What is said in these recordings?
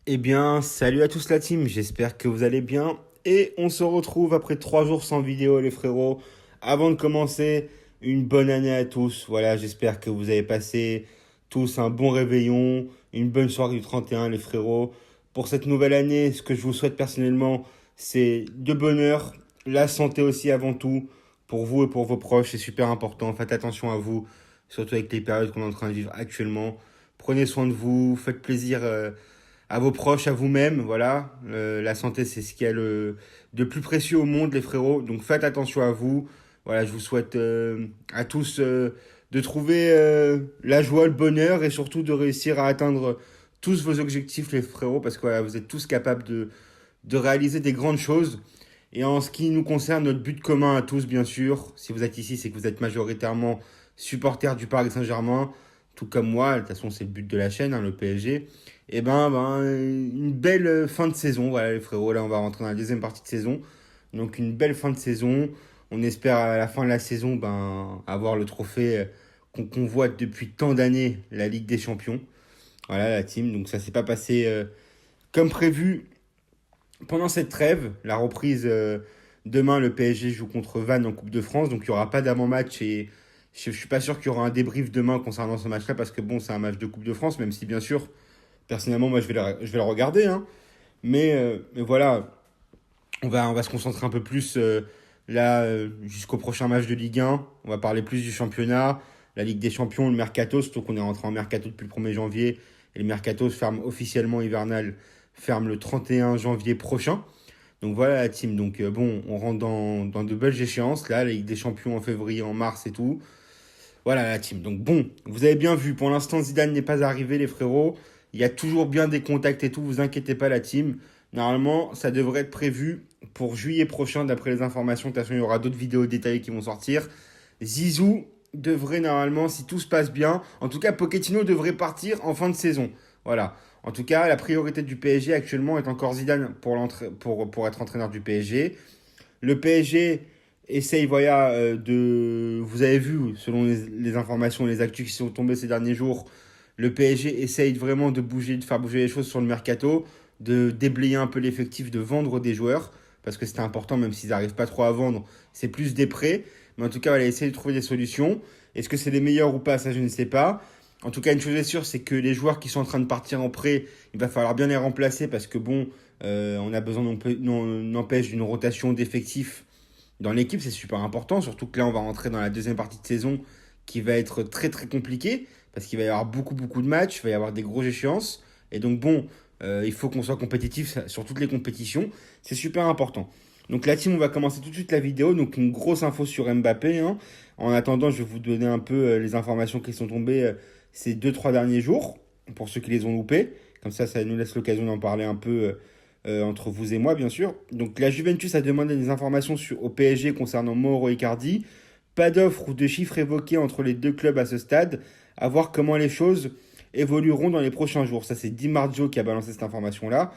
Eh bien, salut à tous la team, j'espère que vous allez bien. Et on se retrouve après 3 jours sans vidéo les frérots. Avant de commencer, une bonne année à tous. Voilà, j'espère que vous avez passé tous un bon réveillon, une bonne soirée du 31 les frérots. Pour cette nouvelle année, ce que je vous souhaite personnellement, c'est de bonheur, la santé aussi avant tout, pour vous et pour vos proches, c'est super important. Faites attention à vous, surtout avec les périodes qu'on est en train de vivre actuellement. Prenez soin de vous, faites plaisir à vos proches, à vous-même. Voilà, la santé, c'est ce qu'il y a de plus précieux au monde, les frérots. Donc faites attention à vous. Voilà, je vous souhaite à tous de trouver la joie, le bonheur et surtout de réussir à atteindre tous vos objectifs, les frérots, parce que voilà, vous êtes tous capables de réaliser des grandes choses. Et en ce qui nous concerne, notre but commun à tous, bien sûr, si vous êtes ici, c'est que vous êtes majoritairement supporters du Paris Saint-Germain, tout comme moi. De toute façon, c'est le but de la chaîne, hein, le PSG. Et une belle fin de saison, voilà les frérots. Là, on va rentrer dans la deuxième partie de saison. Donc, une belle fin de saison. On espère à la fin de la saison avoir le trophée qu'on convoite depuis tant d'années, la Ligue des Champions. Voilà la team. Donc, ça s'est pas passé comme prévu pendant cette trêve. La reprise demain, le PSG joue contre Vannes en Coupe de France. Donc, il n'y aura pas d'avant-match et je ne suis pas sûr qu'il y aura un débrief demain concernant ce match-là parce que bon, c'est un match de Coupe de France, même si bien sûr personnellement, moi, je vais le regarder. Hein. Mais voilà, on va se concentrer un peu plus jusqu'au prochain match de Ligue 1. On va parler plus du championnat, la Ligue des Champions, le mercato, surtout qu'on est rentré en mercato depuis le 1er janvier. Et le mercato se ferme officiellement hivernal, ferme le 31 janvier prochain. Donc voilà la team. Donc bon, on rentre dans de belles échéances. Là, la Ligue des Champions en février, en mars et tout. Voilà la team. Donc bon, vous avez bien vu, pour l'instant Zidane n'est pas arrivé les frérots. Il y a toujours bien des contacts et tout, vous inquiétez pas la team. Normalement, ça devrait être prévu pour juillet prochain d'après les informations. De toute façon, il y aura d'autres vidéos détaillées qui vont sortir. Zizou devrait normalement, si tout se passe bien, en tout cas Pochettino devrait partir en fin de saison. Voilà. En tout cas, la priorité du PSG actuellement est encore Zidane pour être entraîneur du PSG. Le PSG essaye, voilà, de. Vous avez vu, selon les informations, les actus qui sont tombées ces derniers jours, le PSG essaye vraiment de bouger, de faire bouger les choses sur le mercato, de déblayer un peu l'effectif, de vendre des joueurs, parce que c'était important, même s'ils n'arrivent pas trop à vendre, c'est plus des prêts. Mais en tout cas, voilà, essayer de trouver des solutions. Est-ce que c'est les meilleurs ou pas, ça je ne sais pas. En tout cas, une chose est sûre, c'est que les joueurs qui sont en train de partir en prêt, il va falloir bien les remplacer parce que bon, on a besoin n'empêche d'une rotation d'effectifs dans l'équipe, c'est super important. Surtout que là, on va rentrer dans la deuxième partie de saison qui va être très très compliquée parce qu'il va y avoir beaucoup de matchs, il va y avoir des grosses échéances. Et donc bon, il faut qu'on soit compétitif sur toutes les compétitions. C'est super important. Donc la team, on va commencer tout de suite la vidéo. Donc une grosse info sur Mbappé. Hein. En attendant, je vais vous donner un peu les informations qui sont tombées ces 2 3 derniers jours, pour ceux qui les ont loupés. Comme ça nous laisse l'occasion d'en parler un peu entre vous et moi, bien sûr. Donc la Juventus a demandé des informations au PSG concernant Mauro Icardi. Pas d'offre ou de chiffres évoqués entre les deux clubs à ce stade. À voir comment les choses évolueront dans les prochains jours. Ça, c'est Di Marzio qui a balancé cette information-là.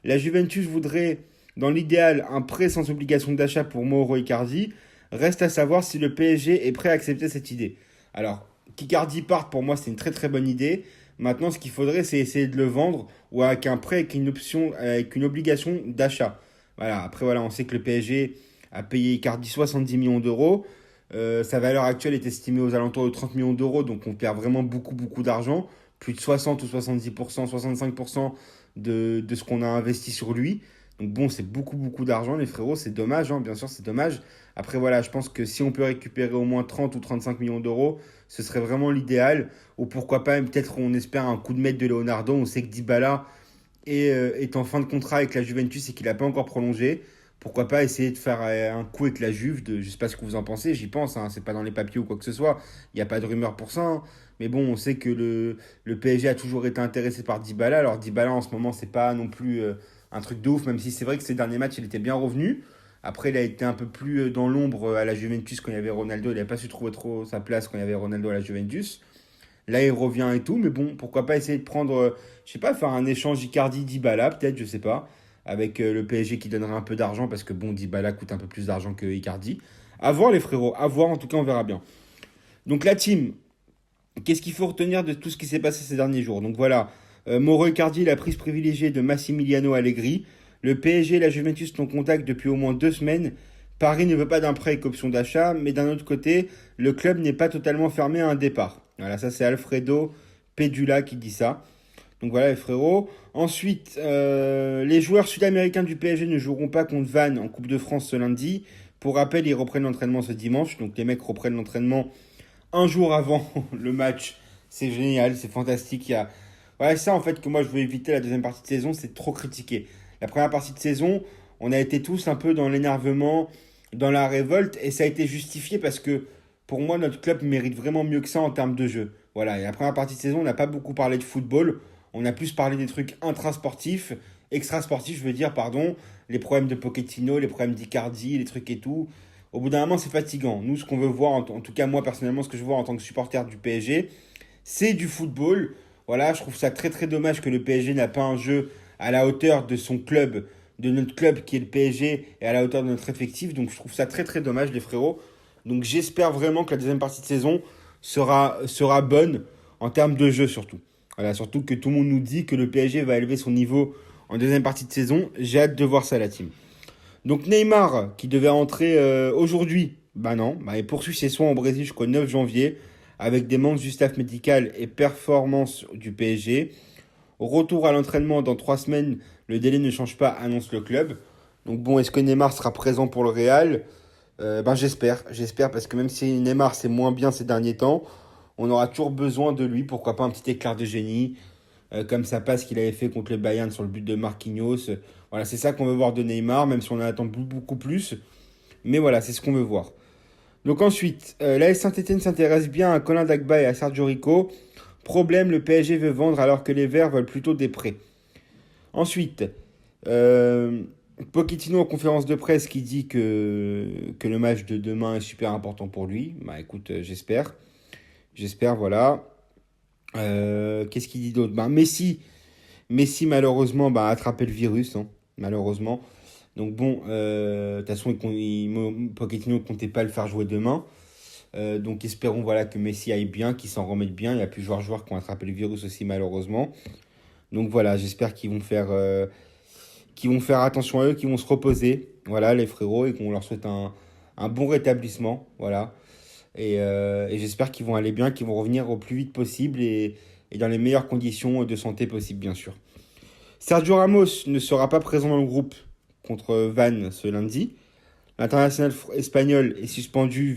La Juventus voudrait, dans l'idéal, un prêt sans obligation d'achat pour Mauro Icardi. Reste à savoir si le PSG est prêt à accepter cette idée. Alors, qu'Icardi parte, pour moi, c'est une très très bonne idée. Maintenant, ce qu'il faudrait, c'est essayer de le vendre ou avec un prêt avec une option, avec une obligation d'achat. Voilà. Après, voilà, on sait que le PSG a payé Icardi 70 millions d'euros. Sa valeur actuelle est estimée aux alentours de 30 millions d'euros, donc on perd vraiment beaucoup d'argent. Plus de 60 ou 70%, 65% de ce qu'on a investi sur lui. Donc bon, c'est beaucoup d'argent, les frérots, c'est dommage, hein, bien sûr, c'est dommage. Après, voilà, je pense que si on peut récupérer au moins 30 ou 35 millions d'euros, ce serait vraiment l'idéal. Ou pourquoi pas, peut-être on espère un coup de maître de Leonardo. On sait que Dybala est en fin de contrat avec la Juventus et qu'il n'a pas encore prolongé. Pourquoi pas essayer de faire un coup avec la Juve, je ne sais pas ce que vous en pensez, j'y pense, hein, c'est pas dans les papiers ou quoi que ce soit, il n'y a pas de rumeur pour ça. Hein. Mais bon, on sait que le PSG a toujours été intéressé par Dybala. Alors Dybala en ce moment, c'est pas non plus un truc de ouf, même si c'est vrai que ces derniers matchs, il était bien revenu. Après, il a été un peu plus dans l'ombre à la Juventus quand il y avait Ronaldo. Il n'a pas su trouver trop sa place quand il y avait Ronaldo à la Juventus. Là, il revient et tout, mais bon, pourquoi pas essayer de prendre, je sais pas, faire un échange Icardi-Dybala, peut-être, je sais pas, avec le PSG qui donnerait un peu d'argent, parce que bon, Dybala coûte un peu plus d'argent que Icardi. À voir les frérots, à voir, en tout cas, on verra bien. Donc la team, qu'est-ce qu'il faut retenir de tout ce qui s'est passé ces derniers jours? Donc voilà, Mauro Icardi, la prise privilégiée de Massimiliano Allegri. Le PSG et la Juventus sont en contact depuis au moins 2 semaines. Paris ne veut pas d'un prêt avec option d'achat, mais d'un autre côté, le club n'est pas totalement fermé à un départ. Voilà, ça c'est Alfredo Pedula qui dit ça. Donc voilà les frérots. Ensuite, les joueurs sud-américains du PSG ne joueront pas contre Vannes en Coupe de France ce lundi. Pour rappel, ils reprennent l'entraînement ce dimanche. Donc les mecs reprennent l'entraînement un jour avant le match. C'est génial, c'est fantastique. Voilà, c'est ça en fait que moi je veux éviter la deuxième partie de saison, c'est trop critiquer. La première partie de saison, on a été tous un peu dans l'énervement, dans la révolte, et ça a été justifié parce que pour moi, notre club mérite vraiment mieux que ça en termes de jeu. Voilà, et la première partie de saison, on n'a pas beaucoup parlé de football, on a plus parlé des trucs intrasportifs, extrasportifs, je veux dire, pardon, les problèmes de Pochettino, les problèmes d'Icardi, les trucs et tout. Au bout d'un moment, c'est fatigant. Nous, ce qu'on veut voir, en tout cas moi personnellement, ce que je vois en tant que supporter du PSG, c'est du football. Voilà, je trouve ça très très dommage que le PSG n'a pas un jeu à la hauteur de son club, de notre club qui est le PSG, et à la hauteur de notre effectif. Donc je trouve ça très très dommage les frérots. Donc j'espère vraiment que la deuxième partie de saison sera bonne en termes de jeu surtout. Voilà, surtout que tout le monde nous dit que le PSG va élever son niveau en deuxième partie de saison. J'ai hâte de voir ça la team. Donc Neymar, qui devait entrer aujourd'hui, bah non, bah il poursuit ses soins au Brésil jusqu'au 9 janvier, avec des membres du staff médical et performance du PSG. Retour à l'entraînement dans 3 semaines, le délai ne change pas, annonce le club. Donc bon, est-ce que Neymar sera présent pour le Real? J'espère parce que même si Neymar c'est moins bien ces derniers temps, on aura toujours besoin de lui, pourquoi pas un petit éclair de génie, comme ça passe qu'il avait fait contre le Bayern sur le but de Marquinhos. Voilà, c'est ça qu'on veut voir de Neymar, même si on en attend beaucoup plus. Mais voilà, c'est ce qu'on veut voir. Donc ensuite, l'AS Saint-Etienne s'intéresse bien à Colin Dagba et à Sergio Rico. Problème, le PSG veut vendre alors que les Verts veulent plutôt des prêts. Ensuite, Pochettino en conférence de presse qui dit que le match de demain est super important pour lui. Bah écoute, j'espère. J'espère, voilà. Qu'est-ce qu'il dit d'autre? Messi malheureusement a attrapé le virus, hein, malheureusement. Donc bon, de toute façon, Pochettino ne comptait pas le faire jouer demain. Donc espérons voilà, que Messi aille bien, qu'il s'en remette bien. Il y a plusieurs joueurs qui ont attrapé le virus aussi malheureusement. Donc voilà, j'espère qu'ils vont faire attention à eux, qu'ils vont se reposer. Voilà les frérots et qu'on leur souhaite un bon rétablissement. Voilà. Et j'espère qu'ils vont aller bien, qu'ils vont revenir au plus vite possible et dans les meilleures conditions de santé possibles bien sûr. Sergio Ramos ne sera pas présent dans le groupe contre Vannes ce lundi. L'international espagnol est suspendu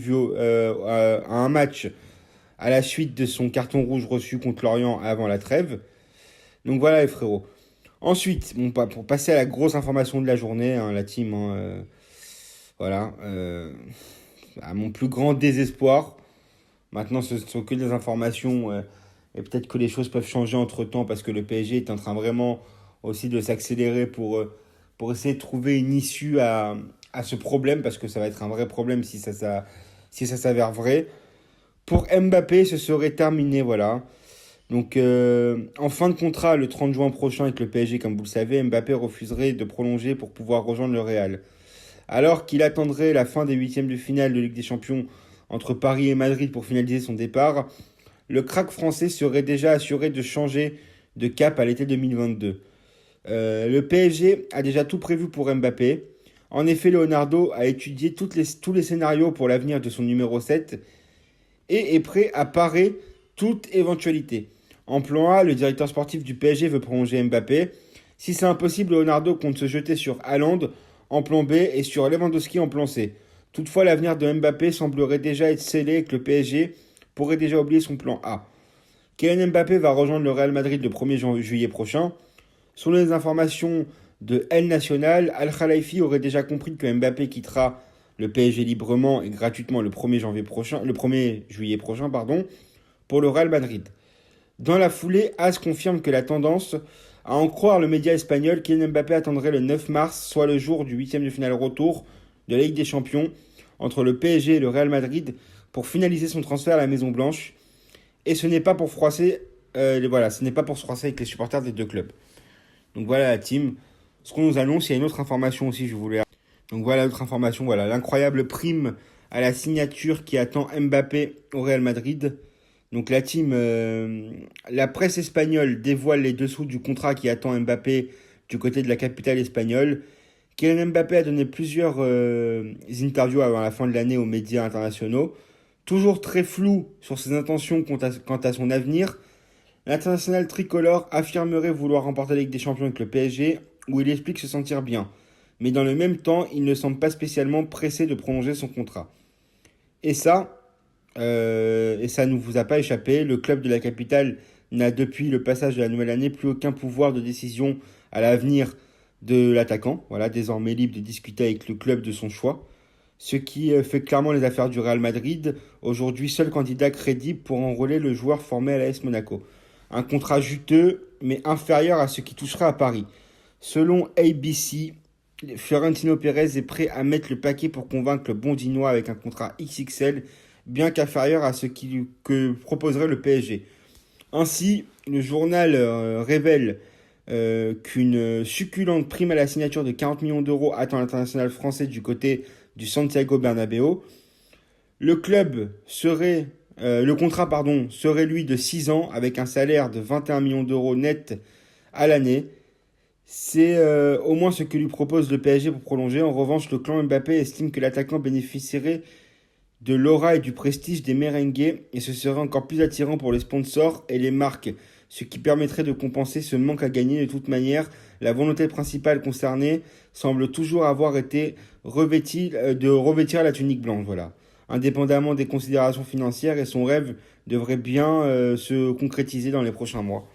à un match à la suite de son carton rouge reçu contre Lorient avant la trêve. Donc voilà les frérots. Ensuite, pour passer à la grosse information de la journée, hein, la team, voilà, à mon plus grand désespoir, maintenant ce ne sont que des informations et peut-être que les choses peuvent changer entre temps parce que le PSG est en train vraiment aussi de s'accélérer pour essayer de trouver une issue à ce problème parce que ça va être un vrai problème si ça s'avère vrai. Pour Mbappé, ce serait terminé, voilà. Donc en fin de contrat le 30 juin prochain avec le PSG, comme vous le savez, Mbappé refuserait de prolonger pour pouvoir rejoindre le Real. Alors qu'il attendrait la fin des huitièmes de finale de Ligue des Champions entre Paris et Madrid pour finaliser son départ, le crack français serait déjà assuré de changer de cap à l'été 2022. Le PSG a déjà tout prévu pour Mbappé. En effet, Leonardo a étudié tous les scénarios pour l'avenir de son numéro 7 et est prêt à parer toute éventualité. En plan A, le directeur sportif du PSG veut prolonger Mbappé. Si c'est impossible, Leonardo compte se jeter sur Haaland en plan B et sur Lewandowski en plan C. Toutefois, l'avenir de Mbappé semblerait déjà être scellé et que le PSG pourrait déjà oublier son plan A. Kylian Mbappé va rejoindre le Real Madrid le 1er juillet prochain. Selon les informations de El Nacional, Al Khalifi aurait déjà compris que Mbappé quittera le PSG librement et gratuitement le 1er juillet prochain, pour le Real Madrid. Dans la foulée, AS confirme que la tendance, à en croire le média espagnol, Kylian Mbappé attendrait le 9 mars, soit le jour du 8e de finale retour de la Ligue des Champions, entre le PSG et le Real Madrid, pour finaliser son transfert à la Maison Blanche. Et ce n'est pas pour se froisser avec les supporters des deux clubs. Donc voilà la team. Ce qu'on nous annonce, il y a une autre information aussi, je voulais. Donc voilà l'autre information, voilà l'incroyable prime à la signature qui attend Mbappé au Real Madrid. Donc la team, la presse espagnole dévoile les dessous du contrat qui attend Mbappé du côté de la capitale espagnole. Kylian Mbappé a donné plusieurs interviews avant la fin de l'année aux médias internationaux, toujours très flou sur ses intentions quant à son avenir. L'international tricolore affirmerait vouloir remporter la Ligue des Champions avec le PSG, où il explique se sentir bien. Mais dans le même temps, il ne semble pas spécialement pressé de prolonger son contrat. Et ça ne vous a pas échappé, le club de la capitale n'a depuis le passage de la nouvelle année plus aucun pouvoir de décision à l'avenir de l'attaquant. Voilà, désormais libre de discuter avec le club de son choix. Ce qui fait clairement les affaires du Real Madrid, aujourd'hui seul candidat crédible pour enrôler le joueur formé à l'AS Monaco. Un contrat juteux, mais inférieur à ce qui touchera à Paris. Selon ABC, Florentino Pérez est prêt à mettre le paquet pour convaincre le Bondinois avec un contrat XXL, bien qu'inférieur à ce que proposerait le PSG. Ainsi, le journal révèle qu'une succulente prime à la signature de 40 millions d'euros attend l'international français du côté du Santiago Bernabéu. Le contrat serait lui de 6 ans avec un salaire de 21 millions d'euros net à l'année. C'est au moins ce que lui propose le PSG pour prolonger. En revanche, le clan Mbappé estime que l'attaquant bénéficierait de l'aura et du prestige des merengues et ce serait encore plus attirant pour les sponsors et les marques, ce qui permettrait de compenser ce manque à gagner. De toute manière, la volonté principale concernée semble toujours avoir été de revêtir la tunique blanche. Voilà. Indépendamment des considérations financières, et son rêve devrait bien se concrétiser dans les prochains mois.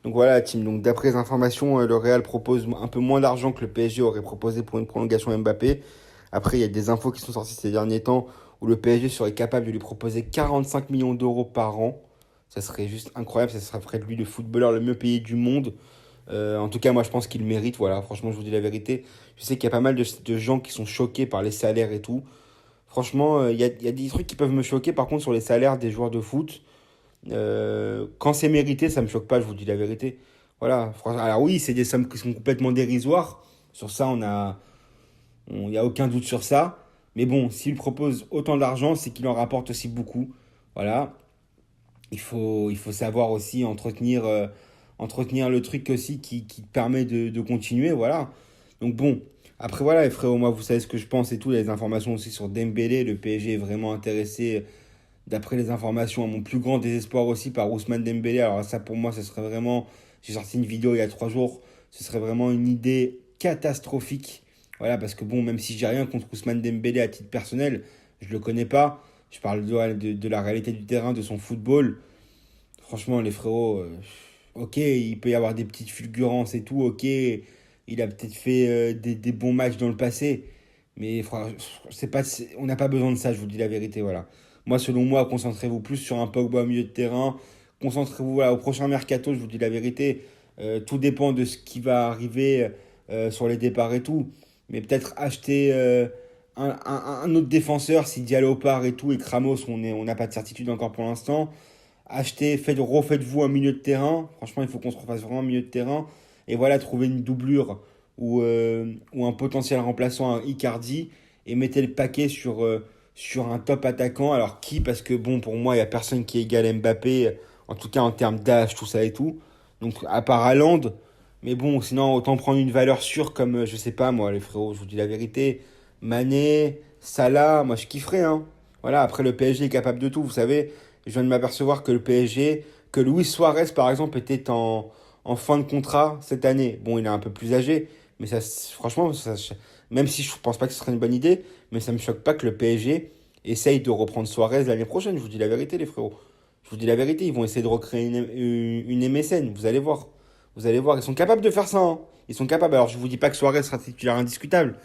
Donc voilà, team. Donc d'après les informations, le Real propose un peu moins d'argent que le PSG aurait proposé pour une prolongation Mbappé. Après, il y a des infos qui sont sorties ces derniers temps où le PSG serait capable de lui proposer 45 millions d'euros par an. Ça serait juste incroyable, ça ferait de lui le footballeur le mieux payé du monde. En tout cas, moi je pense qu'il mérite, voilà, franchement je vous dis la vérité. Je sais qu'il y a pas mal de gens qui sont choqués par les salaires et tout. Franchement, il y a des trucs qui peuvent me choquer par contre sur les salaires des joueurs de foot. Quand c'est mérité, ça me choque pas, je vous dis la vérité. Voilà, alors oui, c'est des sommes qui sont complètement dérisoires. Sur ça, il n'y a aucun doute sur ça. Mais bon, s'il propose autant d'argent, c'est qu'il en rapporte aussi beaucoup. Voilà. Il faut savoir aussi entretenir le truc aussi qui te permet de continuer. Voilà. Donc bon, après voilà, les frérots, moi vous savez ce que je pense et tout. Il y a des informations aussi sur Dembélé. Le PSG est vraiment intéressé, d'après les informations, à mon plus grand désespoir aussi, par Ousmane Dembélé. Alors ça pour moi, ce serait vraiment... J'ai sorti une vidéo il y a 3 jours. Ce serait vraiment une idée catastrophique. Voilà, parce que bon, même si j'ai rien contre Ousmane Dembélé à titre personnel, je le connais pas. Je parle de la réalité du terrain, de son football. Franchement, les frérots, ok, il peut y avoir des petites fulgurances et tout, ok. Il a peut-être fait des bons matchs dans le passé. Mais on n'a pas besoin de ça, je vous dis la vérité, voilà. Moi, selon moi, concentrez-vous plus sur un Pogba au milieu de terrain. Concentrez-vous voilà, au prochain mercato, je vous dis la vérité. Tout dépend de ce qui va arriver sur les départs et tout. Mais peut-être acheter un autre défenseur si Diallo part et tout et que Ramos, on n'a pas de certitude encore pour l'instant. Refaites-vous un milieu de terrain. Franchement, il faut qu'on se refasse vraiment un milieu de terrain. Et voilà, trouver une doublure ou un potentiel remplaçant à Icardi et mettez le paquet sur un top attaquant. Alors qui? Parce que bon, pour moi, il n'y a personne qui égale Mbappé, en tout cas en termes d'âge, tout ça et tout. Donc à part Haaland, mais bon, sinon autant prendre une valeur sûre comme, je sais pas moi, les frérots, je vous dis la vérité. Mané, Salah, moi je kifferais, hein. Voilà, après le PSG est capable de tout, vous savez. Je viens de m'apercevoir que le PSG, que Luis Suarez par exemple était en fin de contrat cette année. Bon, il est un peu plus âgé, mais franchement, même si je pense pas que ce serait une bonne idée, mais ça me choque pas que le PSG essaye de reprendre Suarez l'année prochaine. Je vous dis la vérité, les frérots. Je vous dis la vérité, ils vont essayer de recréer une MSN. Vous allez voir. Vous allez voir, ils sont capables de faire ça, hein. Ils sont capables. Alors, je vous dis pas que Suarez sera titulaire indiscutable,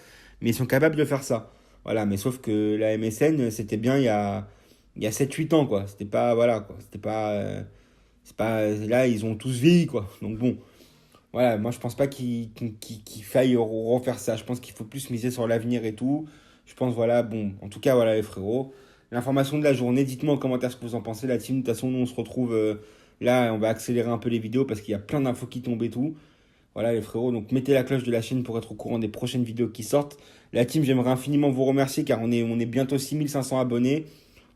mais ils sont capables de faire ça. Voilà, mais sauf que la MSN, c'était bien il y a 7 8 ans, quoi. C'était pas, voilà, quoi. C'était pas, c'est pas, là, ils ont tous vieilli, quoi. Donc bon, voilà, moi je pense pas qu'il faille refaire ça. Je pense qu'il faut plus miser sur l'avenir et tout. Je pense, voilà, bon, en tout cas, voilà, les frérots. L'information de la journée, dites-moi en commentaire ce que vous en pensez, la team. De toute façon, nous, on se retrouve là, on va accélérer un peu les vidéos parce qu'il y a plein d'infos qui tombent et tout. Voilà, les frérots, donc mettez la cloche de la chaîne pour être au courant des prochaines vidéos qui sortent. La team, j'aimerais infiniment vous remercier car on est bientôt 6500 abonnés.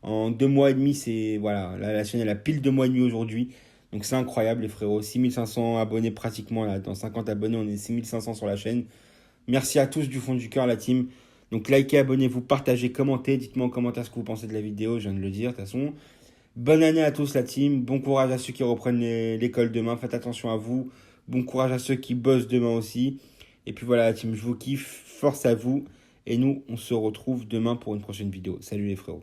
En 2 mois et demi, c'est voilà, la chaîne elle a pile 2 mois et demi aujourd'hui. Donc c'est incroyable les frérots. 6500 abonnés pratiquement là. Dans 50 abonnés, on est 6500 sur la chaîne. Merci à tous du fond du cœur la team. Donc likez, abonnez-vous, partagez, commentez. Dites-moi en commentaire ce que vous pensez de la vidéo. Je viens de le dire de toute façon. Bonne année à tous la team. Bon courage à ceux qui reprennent l'école demain. Faites attention à vous. Bon courage à ceux qui bossent demain aussi. Et puis voilà la team, je vous kiffe. Force à vous. Et nous, on se retrouve demain pour une prochaine vidéo. Salut les frérots.